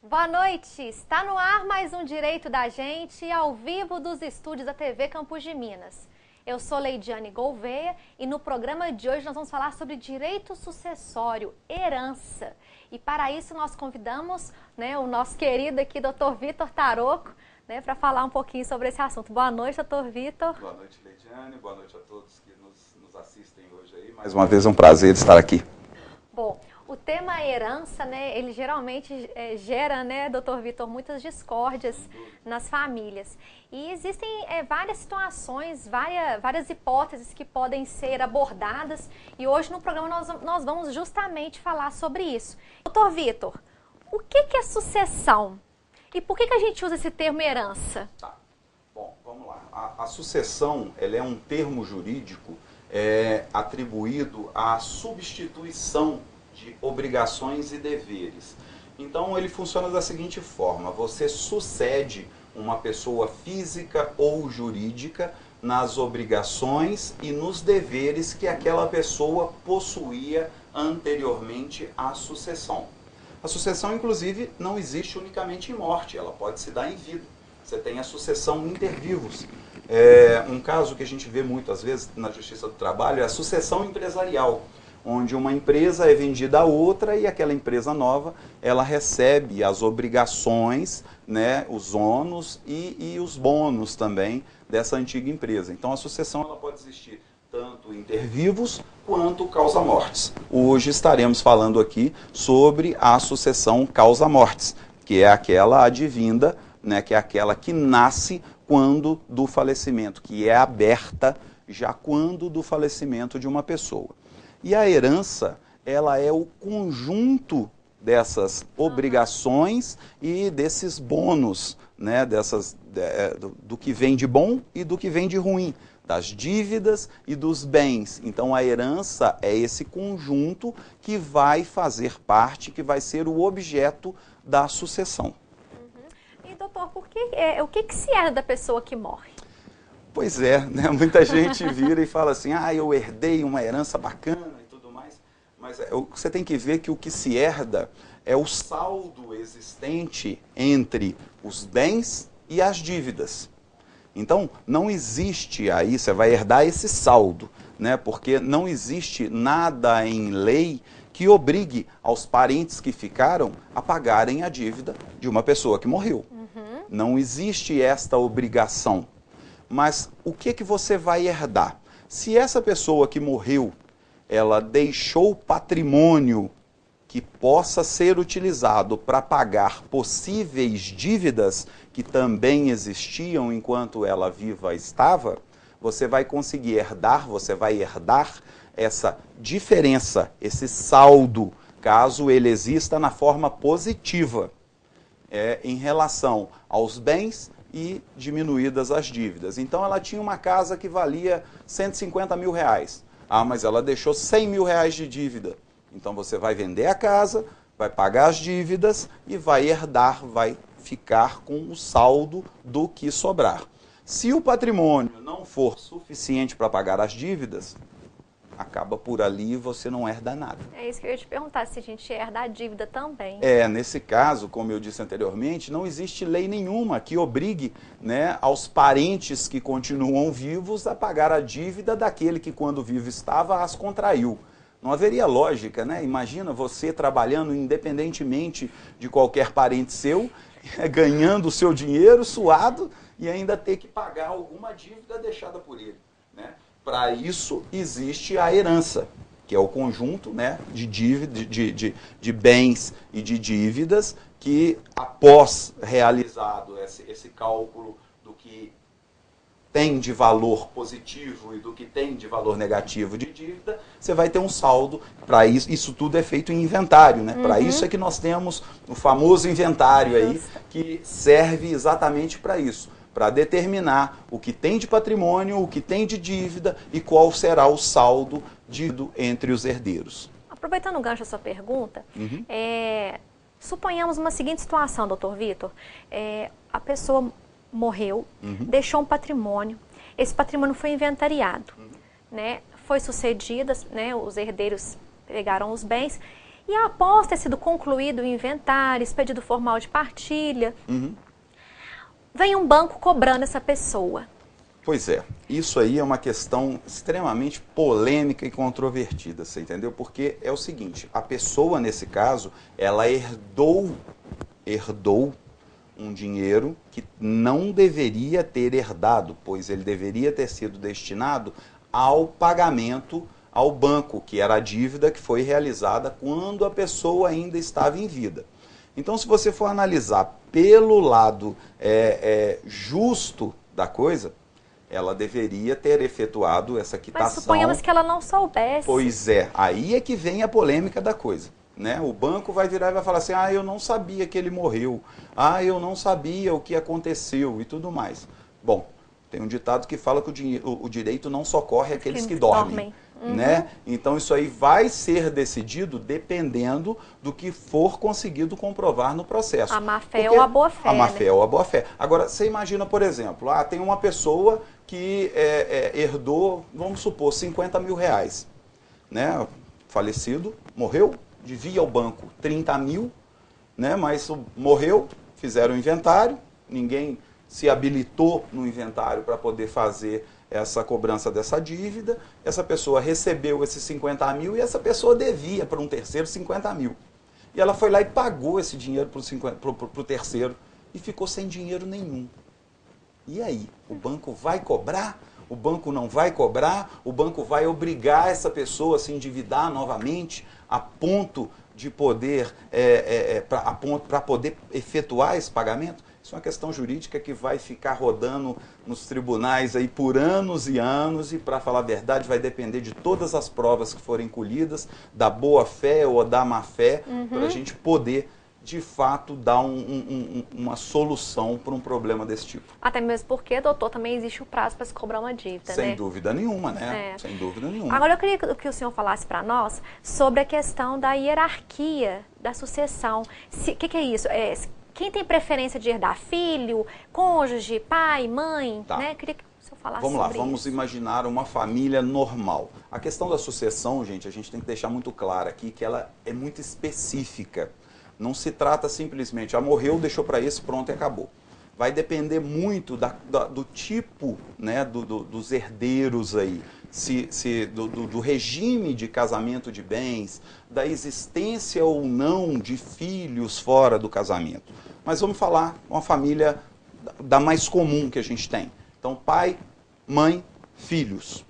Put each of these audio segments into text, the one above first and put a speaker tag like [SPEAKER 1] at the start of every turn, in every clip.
[SPEAKER 1] Boa noite! Está no ar mais um Direito da Gente, ao vivo dos estúdios da TV Campos de Minas. Eu sou Leidiane Gouveia e no programa de hoje nós vamos falar sobre direito sucessório, herança. E para isso nós convidamos o nosso querido aqui, Dr. Vitor Taroco, para falar um pouquinho sobre esse assunto. Boa noite, Dr. Vitor.
[SPEAKER 2] Boa noite, Leidiane. Boa noite a todos que nos assistem hoje aí. Mais uma vez é um prazer estar aqui.
[SPEAKER 1] Bom, o tema herança, ele geralmente gera, Dr. Vitor, muitas discórdias nas famílias. E existem várias situações, várias hipóteses que podem ser abordadas. E hoje no programa nós vamos justamente falar sobre isso. Dr. Vitor, o que é sucessão? E por que a gente usa esse termo herança?
[SPEAKER 2] Tá. Bom, vamos lá. A sucessão, ela é um termo jurídico atribuído à substituição de obrigações e deveres. Então ele funciona da seguinte forma: você sucede uma pessoa física ou jurídica nas obrigações e nos deveres que aquela pessoa possuía anteriormente à sucessão. A sucessão, inclusive, não existe unicamente em morte, ela pode se dar em vida. Você tem a sucessão intervivos. Um caso que a gente vê muitas vezes na Justiça do Trabalho é a sucessão empresarial, onde uma empresa é vendida a outra e aquela empresa nova, ela recebe as obrigações, os ônus e os bônus também dessa antiga empresa. Então a sucessão ela pode existir tanto intervivos quanto causa-mortes. Hoje estaremos falando aqui sobre a sucessão causa-mortes, que é aquela advinda, que é aquela que nasce quando do falecimento, que é aberta já quando do falecimento de uma pessoa. E a herança, ela é o conjunto dessas obrigações e desses bônus, do que vem de bom e do que vem de ruim, das dívidas e dos bens. Então a herança é esse conjunto que vai fazer parte, que vai ser o objeto da sucessão.
[SPEAKER 1] E doutor, o que se herda da pessoa que morre?
[SPEAKER 2] Pois é, muita gente vira e fala assim, eu herdei uma herança bacana e tudo mais, mas você tem que ver que o que se herda é o saldo existente entre os bens e as dívidas. Então, não existe aí, você vai herdar esse saldo, porque não existe nada em lei que obrigue aos parentes que ficaram a pagarem a dívida de uma pessoa que morreu. Não existe esta obrigação. Mas o que você vai herdar? Se essa pessoa que morreu, ela deixou patrimônio que possa ser utilizado para pagar possíveis dívidas que também existiam enquanto ela viva estava, você vai conseguir herdar, você vai herdar essa diferença, esse saldo, caso ele exista na forma positiva, em relação aos bens e diminuídas as dívidas. Então ela tinha uma casa que valia 150 mil reais. Mas ela deixou 100 mil reais de dívida. Então você vai vender a casa, vai pagar as dívidas e vai herdar, vai ficar com o saldo do que sobrar. Se o patrimônio não for suficiente para pagar as dívidas, acaba por ali e você não herda nada.
[SPEAKER 1] É isso que eu ia te perguntar, se a gente herda a dívida também.
[SPEAKER 2] Nesse caso, como eu disse anteriormente, não existe lei nenhuma que obrigue aos parentes que continuam vivos a pagar a dívida daquele que quando vivo estava as contraiu. Não haveria lógica, Imagina você trabalhando independentemente de qualquer parente seu, ganhando o seu dinheiro suado e ainda ter que pagar alguma dívida deixada por ele, Para isso existe a herança, que é o conjunto de dívida, de bens e de dívidas que, após realizado esse cálculo do que tem de valor positivo e do que tem de valor negativo de dívida, você vai ter um saldo. Para isso tudo é feito em inventário, Para isso é que nós temos o famoso inventário aí, que serve exatamente para isso, para determinar o que tem de patrimônio, o que tem de dívida e qual será o saldo entre os herdeiros.
[SPEAKER 1] Aproveitando o gancho da sua pergunta, suponhamos uma seguinte situação, doutor Vitor. A pessoa morreu, deixou um patrimônio, esse patrimônio foi inventariado, foi sucedida, os herdeiros pegaram os bens E após ter sido concluído o inventário, expedido formal de partilha, vem um banco cobrando essa pessoa.
[SPEAKER 2] Pois é, isso aí é uma questão extremamente polêmica e controvertida, você entendeu? Porque é o seguinte, a pessoa nesse caso, ela herdou um dinheiro que não deveria ter herdado, pois ele deveria ter sido destinado ao pagamento ao banco, que era a dívida que foi realizada quando a pessoa ainda estava em vida. Então, se você for analisar pelo lado justo da coisa, ela deveria ter efetuado essa quitação.
[SPEAKER 1] Mas suponhamos que ela não soubesse.
[SPEAKER 2] Pois é, aí é que vem a polêmica da coisa. Né? O banco vai virar e vai falar assim, eu não sabia que ele morreu, eu não sabia o que aconteceu e tudo mais. Bom, tem um ditado que fala que o direito não socorre aqueles que dormem. Né? Então isso aí vai ser decidido dependendo do que for conseguido comprovar no processo.
[SPEAKER 1] A má-fé ou a boa-fé.
[SPEAKER 2] A má-fé ou a boa-fé. Agora, você imagina, por exemplo, tem uma pessoa que herdou, vamos supor, 50 mil reais. Né? Falecido, morreu, devia ao banco 30 mil, né? Mas morreu, fizeram o inventário, ninguém se habilitou no inventário para poder fazer essa cobrança dessa dívida, essa pessoa recebeu esses 50 mil e essa pessoa devia para um terceiro 50 mil. E ela foi lá e pagou esse dinheiro para o terceiro e ficou sem dinheiro nenhum. E aí? O banco vai cobrar? O banco não vai cobrar? O banco vai obrigar essa pessoa a se endividar novamente a ponto de poder, para poder efetuar esse pagamento? Isso é uma questão jurídica que vai ficar rodando nos tribunais aí por anos e, para falar a verdade, vai depender de todas as provas que forem colhidas, da boa-fé ou da má-fé, para a gente poder, de fato, dar uma solução para um problema desse tipo.
[SPEAKER 1] Até mesmo porque, doutor, também existe o prazo para se cobrar uma dívida,
[SPEAKER 2] Sem dúvida nenhuma, né? Sem dúvida nenhuma.
[SPEAKER 1] Agora, eu queria que o senhor falasse para nós sobre a questão da hierarquia da sucessão. O que é isso? Quem tem preferência de herdar? Filho, cônjuge, pai, mãe?
[SPEAKER 2] Tá.
[SPEAKER 1] Né? Queria que o senhor falasse
[SPEAKER 2] sobre isso.
[SPEAKER 1] Vamos
[SPEAKER 2] imaginar uma família normal. A questão da sucessão, gente, a gente tem que deixar muito claro aqui que ela é muito específica. Não se trata simplesmente, morreu, deixou para esse, pronto e acabou. Vai depender muito do tipo, né, dos herdeiros aí, do regime de casamento de bens, da existência ou não de filhos fora do casamento. Mas vamos falar uma família da mais comum que a gente tem. Então, pai, mãe, filhos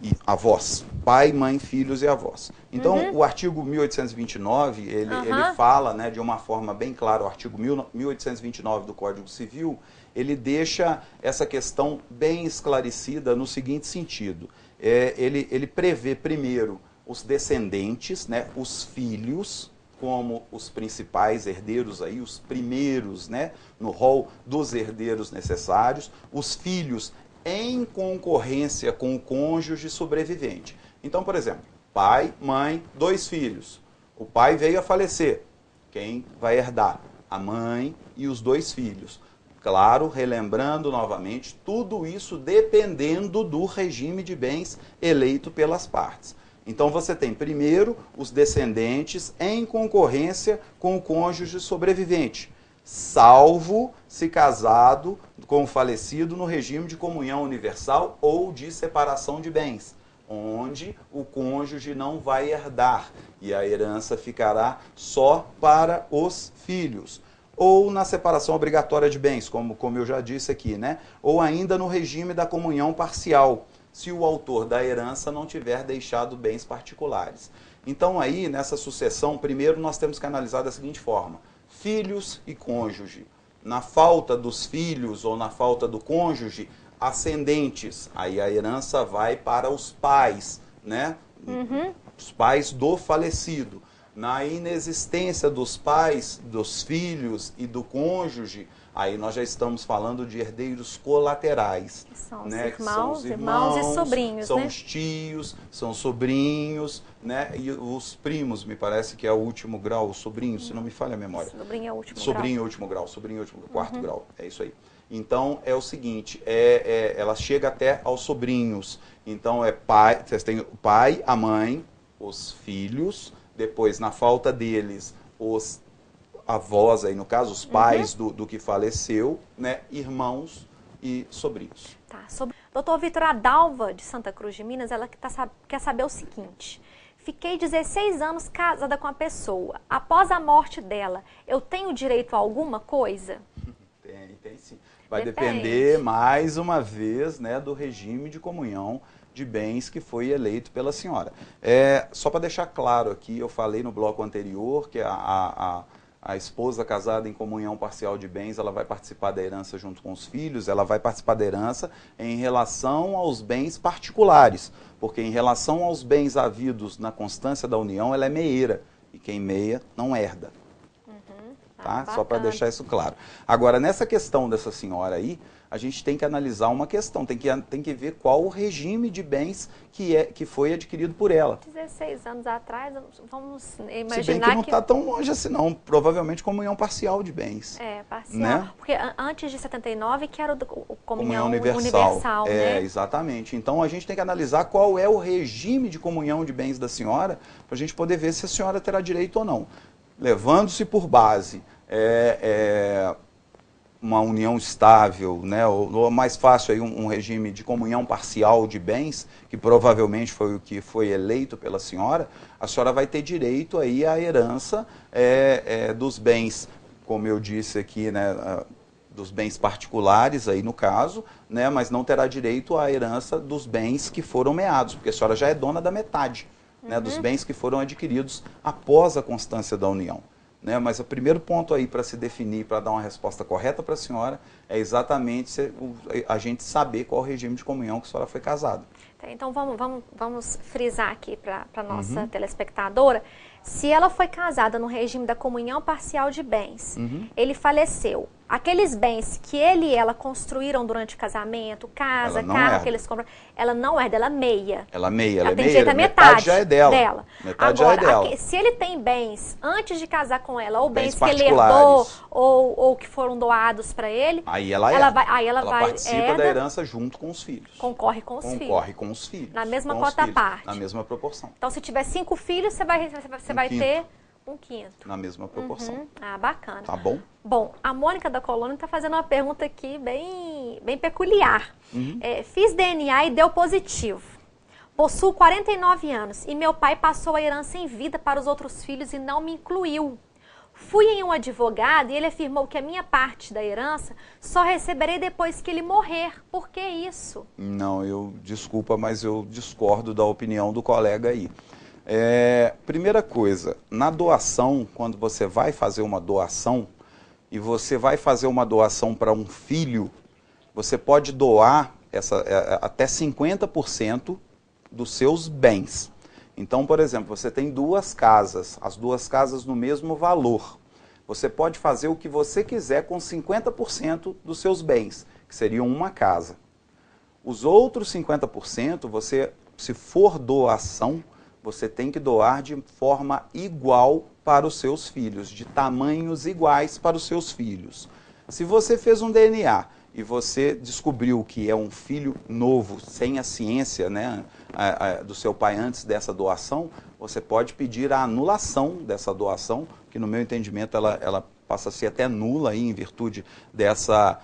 [SPEAKER 2] e avós. Pai, mãe, filhos e avós. Então, o artigo 1829, ele fala, né, de uma forma bem clara, o artigo 1829 do Código Civil, ele deixa essa questão bem esclarecida no seguinte sentido. Ele prevê, primeiro, os descendentes, né, os filhos, como os principais herdeiros aí, os primeiros, né, no rol dos herdeiros necessários, os filhos em concorrência com o cônjuge sobrevivente. Então, por exemplo, pai, mãe, 2 filhos. O pai veio a falecer. Quem vai herdar? A mãe e os 2 filhos. Claro, relembrando novamente, tudo isso dependendo do regime de bens eleito pelas partes. Então você tem primeiro os descendentes em concorrência com o cônjuge sobrevivente, salvo se casado com o falecido no regime de comunhão universal ou de separação de bens, onde o cônjuge não vai herdar e a herança ficará só para os filhos. Ou na separação obrigatória de bens, como eu já disse aqui, né? Ou ainda no regime da comunhão parcial, se o autor da herança não tiver deixado bens particulares. Então aí, nessa sucessão, primeiro nós temos que analisar da seguinte forma: filhos e cônjuge. Na falta dos filhos ou na falta do cônjuge, ascendentes. Aí a herança vai para os pais, né? Os pais do falecido. Na inexistência dos pais, dos filhos e do cônjuge, aí nós já estamos falando de herdeiros colaterais.
[SPEAKER 1] Que são,
[SPEAKER 2] né?
[SPEAKER 1] irmãos,
[SPEAKER 2] que são os irmãos
[SPEAKER 1] e sobrinhos,
[SPEAKER 2] são
[SPEAKER 1] né?
[SPEAKER 2] os tios, são sobrinhos, né? E os primos, me parece que é o último grau, os sobrinhos, se não me falha a memória.
[SPEAKER 1] Sobrinho é o último
[SPEAKER 2] Sobrinho é o último grau, sobrinho é o último, quarto grau, é isso aí. Então, é o seguinte, ela chega até aos sobrinhos. Então, vocês têm o pai, a mãe, os filhos, depois, na falta deles, os avós, aí no caso, os pais do que faleceu, né, irmãos e sobrinhos.
[SPEAKER 1] Tá. Doutor Vitor, a Dalva de Santa Cruz de Minas, ela quer saber o seguinte: fiquei 16 anos casada com a pessoa. Após a morte dela, eu tenho direito a alguma coisa?
[SPEAKER 2] Tem sim. Vai depender, mais uma vez, né, do regime de comunhão de bens que foi eleito pela senhora. Só para deixar claro aqui, eu falei no bloco anterior que a esposa casada em comunhão parcial de bens, ela vai participar da herança junto com os filhos, ela vai participar da herança em relação aos bens particulares, porque em relação aos bens havidos na constância da união, ela é meieira, e quem meia não herda. Tá? Só para deixar isso claro. Agora, nessa questão dessa senhora aí, a gente tem que analisar uma questão, tem que ver qual o regime de bens que foi adquirido por ela.
[SPEAKER 1] 16 anos atrás, vamos imaginar que...
[SPEAKER 2] Se bem que não está tão longe assim não, provavelmente comunhão parcial de bens.
[SPEAKER 1] Parcial,
[SPEAKER 2] né?
[SPEAKER 1] Porque antes de 79 que era o comunhão universal, né?
[SPEAKER 2] Exatamente. Então a gente tem que analisar qual é o regime de comunhão de bens da senhora, para a gente poder ver se a senhora terá direito ou não. Levando-se por base uma união estável, né, ou mais fácil aí um regime de comunhão parcial de bens, que provavelmente foi o que foi eleito pela senhora, a senhora vai ter direito aí à herança dos bens, como eu disse aqui, né, dos bens particulares aí no caso, né, mas não terá direito à herança dos bens que foram meados, porque a senhora já é dona da metade, né, dos bens que foram adquiridos após a constância da união. Né, mas o primeiro ponto aí para se definir, para dar uma resposta correta para a senhora, é exatamente a gente saber qual o regime de comunhão que a senhora foi casada.
[SPEAKER 1] Então vamos frisar aqui para a nossa telespectadora. Se ela foi casada no regime da comunhão parcial de bens, ele faleceu. Aqueles bens que ele e ela construíram durante o casamento, casa, carro que eles compraram, ela não herda, ela meia.
[SPEAKER 2] Ela meia,
[SPEAKER 1] ela
[SPEAKER 2] é
[SPEAKER 1] tem
[SPEAKER 2] meia,
[SPEAKER 1] direito a metade
[SPEAKER 2] já é dela. Metade
[SPEAKER 1] agora,
[SPEAKER 2] já é dela.
[SPEAKER 1] Se ele tem bens antes de casar com ela, ou bens que ele
[SPEAKER 2] particulares.
[SPEAKER 1] herdou, ou que foram doados para ele,
[SPEAKER 2] aí ela participa da herança junto com os filhos.
[SPEAKER 1] Concorre com os
[SPEAKER 2] filhos.
[SPEAKER 1] Na mesma cota-parte.
[SPEAKER 2] Na mesma proporção.
[SPEAKER 1] Então, se tiver 5 filhos, você vai ter um quinto.
[SPEAKER 2] Na mesma proporção.
[SPEAKER 1] Bacana.
[SPEAKER 2] Tá bom?
[SPEAKER 1] Bom, a Mônica da Colônia está fazendo uma pergunta aqui bem peculiar. Fiz DNA e deu positivo. Possuo 49 anos e meu pai passou a herança em vida para os outros filhos e não me incluiu. Fui em um advogado e ele afirmou que a minha parte da herança só receberei depois que ele morrer. Por que isso?
[SPEAKER 2] Não, desculpa, mas eu discordo da opinião do colega aí. Primeira coisa, na doação, quando você vai fazer uma doação, e você vai fazer uma doação para um filho, você pode doar até 50% dos seus bens. Então, por exemplo, você tem 2 casas, as 2 casas no mesmo valor. Você pode fazer o que você quiser com 50% dos seus bens, que seriam uma casa. Os outros 50%, se for doação, você tem que doar de forma igual para os seus filhos, de tamanhos iguais para os seus filhos. Se você fez um DNA e você descobriu que é um filho novo, sem a ciência, né, do seu pai antes dessa doação, você pode pedir a anulação dessa doação, que no meu entendimento ela passa a ser até nula aí, em virtude dessa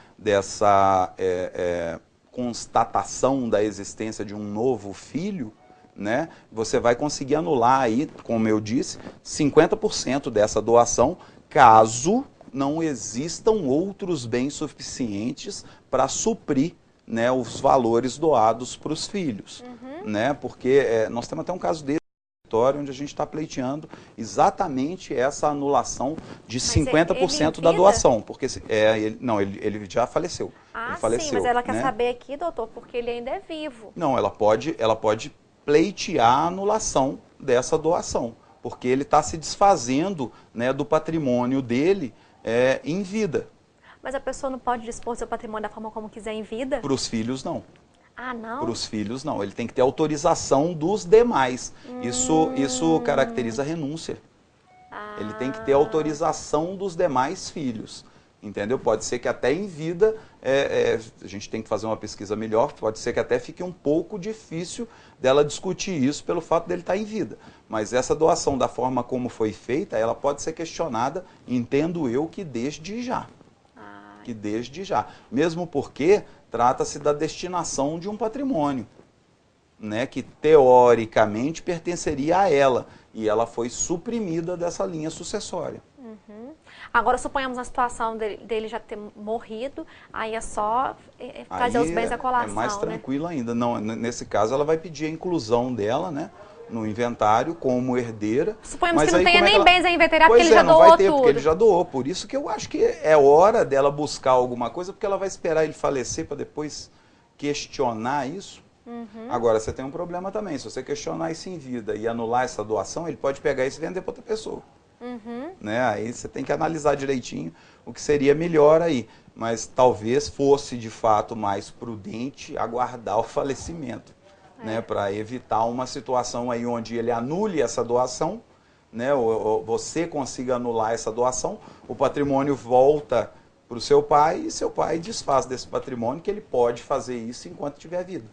[SPEAKER 2] constatação da existência de um novo filho, né? Você vai conseguir anular aí, como eu disse, 50% dessa doação, caso não existam outros bens suficientes para suprir, né, os valores doados para os filhos. Né? Porque nós temos até um caso desse onde a gente está pleiteando exatamente essa anulação de 50% da doação. Porque ele já faleceu. Ele faleceu,
[SPEAKER 1] sim, mas ela quer
[SPEAKER 2] né?
[SPEAKER 1] saber aqui, doutor, porque ele ainda é vivo.
[SPEAKER 2] Não, ela pode pleitear a anulação dessa doação, porque ele está se desfazendo, né, do patrimônio dele em vida.
[SPEAKER 1] Mas a pessoa não pode dispor seu patrimônio da forma como quiser em vida?
[SPEAKER 2] Para os filhos, não.
[SPEAKER 1] Ah, não?
[SPEAKER 2] Para os filhos, não. Ele tem que ter autorização dos demais. Isso caracteriza renúncia. Ele tem que ter autorização dos demais filhos. Entendeu? Pode ser que até em vida a gente tem que fazer uma pesquisa melhor, pode ser que até fique um pouco difícil dela discutir isso pelo fato dele estar em vida. Mas essa doação, da forma como foi feita, ela pode ser questionada, entendo eu, que desde já. Que desde já. Mesmo porque trata-se da destinação de um patrimônio, né, que teoricamente pertenceria a ela. E ela foi suprimida dessa linha sucessória.
[SPEAKER 1] Agora, suponhamos a situação dele já ter morrido, aí é só fazer os bens da colação,
[SPEAKER 2] é mais tranquilo ainda. Não, nesse caso, ela vai pedir a inclusão dela, né, no inventário como herdeira.
[SPEAKER 1] Suponhamos que não tenha nem bens a inventariar, porque ele já
[SPEAKER 2] não
[SPEAKER 1] doou
[SPEAKER 2] vai ter,
[SPEAKER 1] tudo.
[SPEAKER 2] Porque ele já doou. Por isso que eu acho que é hora dela buscar alguma coisa, porque ela vai esperar ele falecer para depois questionar isso. Agora, você tem um problema também. Se você questionar isso em vida e anular essa doação, ele pode pegar isso e vender para outra pessoa. Né? Aí você tem que analisar direitinho o que seria melhor aí. Mas talvez fosse, de fato, mais prudente aguardar o falecimento, né? Para evitar uma situação aí onde ele anule essa doação, né? Ou você consiga anular essa doação, o patrimônio volta para o seu pai e seu pai desfaz desse patrimônio, que ele pode fazer isso enquanto tiver vida.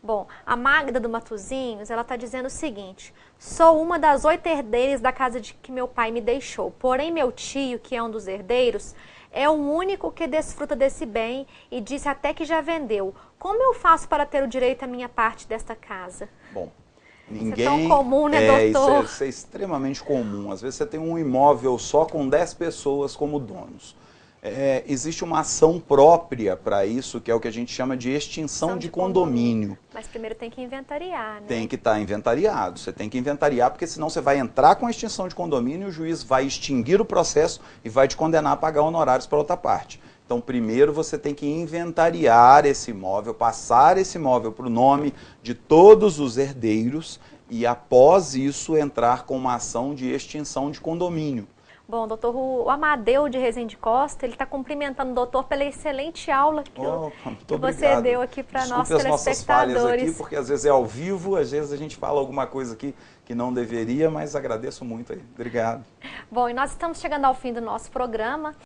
[SPEAKER 1] Bom, a Magda do Matozinhos, ela está dizendo o seguinte: sou uma das 8 herdeiras da casa que meu pai me deixou, porém meu tio, que é um dos herdeiros, é o único que desfruta desse bem e disse até que já vendeu. Como eu faço para ter o direito à minha parte desta casa?
[SPEAKER 2] Bom,
[SPEAKER 1] Isso é tão comum, né, doutor?
[SPEAKER 2] Isso é extremamente comum. Às vezes você tem um imóvel só com 10 pessoas como donos. Existe uma ação própria para isso, que é o que a gente chama de extinção de condomínio.
[SPEAKER 1] Mas primeiro tem que inventariar, né?
[SPEAKER 2] Tem que estar inventariado. Você tem que inventariar, porque senão você vai entrar com a extinção de condomínio e o juiz vai extinguir o processo e vai te condenar a pagar honorários para outra parte. Então, primeiro você tem que inventariar esse imóvel, passar esse imóvel para o nome de todos os herdeiros e, após isso, entrar com uma ação de extinção de condomínio.
[SPEAKER 1] Bom, doutor, o Amadeu de Rezende Costa, ele está cumprimentando o doutor pela excelente aula que você deu aqui para nós, telespectadores.
[SPEAKER 2] Nossas falhas aqui, porque às vezes é ao vivo, às vezes a gente fala alguma coisa aqui que não deveria, mas agradeço muito aí. Obrigado.
[SPEAKER 1] Bom, e nós estamos chegando ao fim do nosso programa